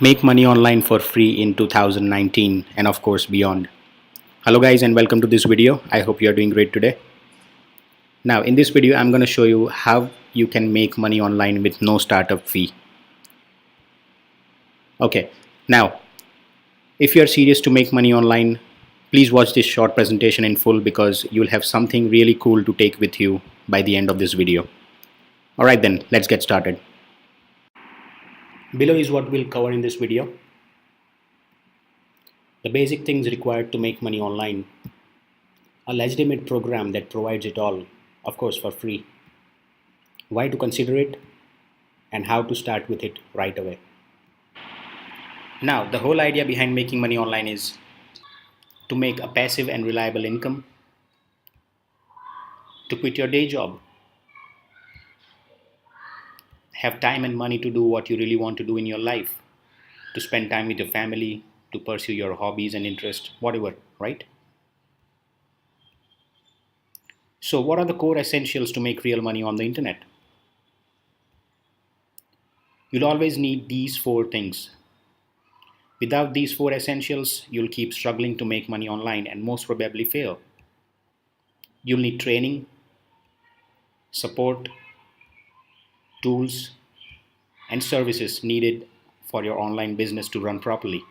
Make money online for free in 2019 and of course beyond. Hello guys and welcome to this video. I hope you are doing great today. Now in this video I'm going to show you how you can make money online with no startup fee. Okay, now if you are serious to make money online, please watch this short presentation in full because you'll have something really cool to take with you by the end of this video. Alright then, let's get started. Below is what we'll cover in this video. The basic things required to make money online. A legitimate program that provides it all, of course for free. Why to consider it and how to start with it right away. Now, the whole idea behind making money online is to make a passive and reliable income, to quit your day job, have time and money to do what you really want to do in your life, to spend time with your family, to pursue your hobbies and interests, whatever, right? So what are the core essentials to make real money on the internet? You'll always need these four things. Without these four essentials, you'll keep struggling to make money online and most probably fail. You'll need training, support, tools, and services needed for your online business to run properly.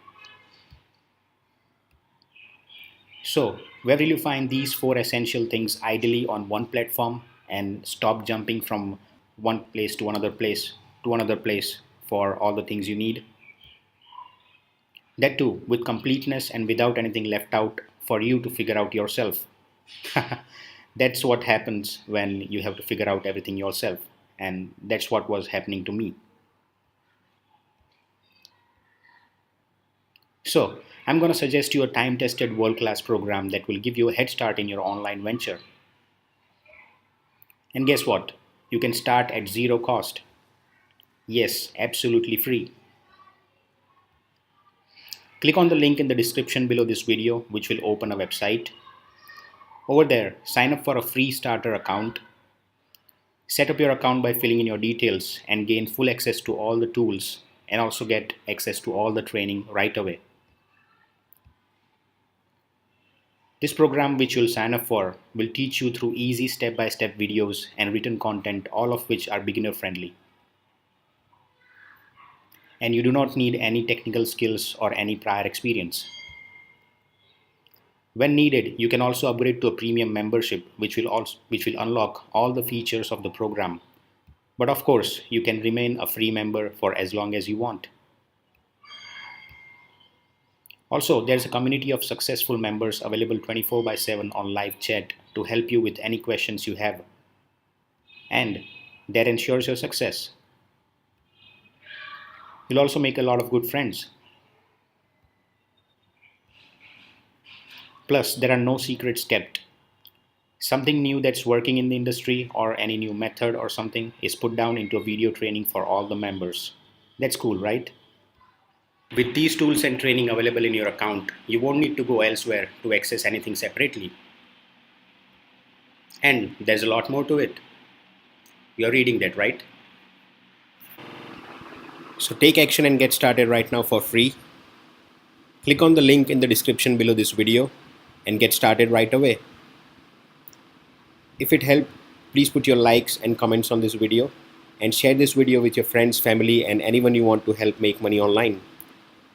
So, where will you find these four essential things ideally on one platform and stop jumping from one place to another place for all the things you need? That too, with completeness and without anything left out for you to figure out yourself. That's what happens when you have to figure out everything yourself, and that's what was happening to me. So, I'm going to suggest you a time-tested world-class program that will give you a head start in your online venture. And guess what? You can start at zero cost. Yes, absolutely free. Click on the link in the description below this video, which will open a website. Over there, sign up for a free starter account. Set up your account by filling in your details and gain full access to all the tools and also get access to all the training right away. This program which you'll sign up for will teach you through easy step-by-step videos and written content, all of which are beginner friendly. And you do not need any technical skills or any prior experience. When needed, you can also upgrade to a premium membership which will unlock all the features of the program. But of course, you can remain a free member for as long as you want. Also, there's a community of successful members available 24/7 on live chat to help you with any questions you have. And that ensures your success. You'll also make a lot of good friends. Plus, there are no secrets kept. Something new that's working in the industry or any new method or something is put down into a video training for all the members. That's cool, right? With these tools and training available in your account, you won't need to go elsewhere to access anything separately. And there's a lot more to it. You're reading that, right? So take action and get started right now for free. Click on the link in the description below this video and get started right away. If it helped, please put your likes and comments on this video and share this video with your friends, family, and anyone you want to help make money online.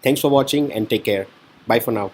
Thanks for watching and take care. Bye for now.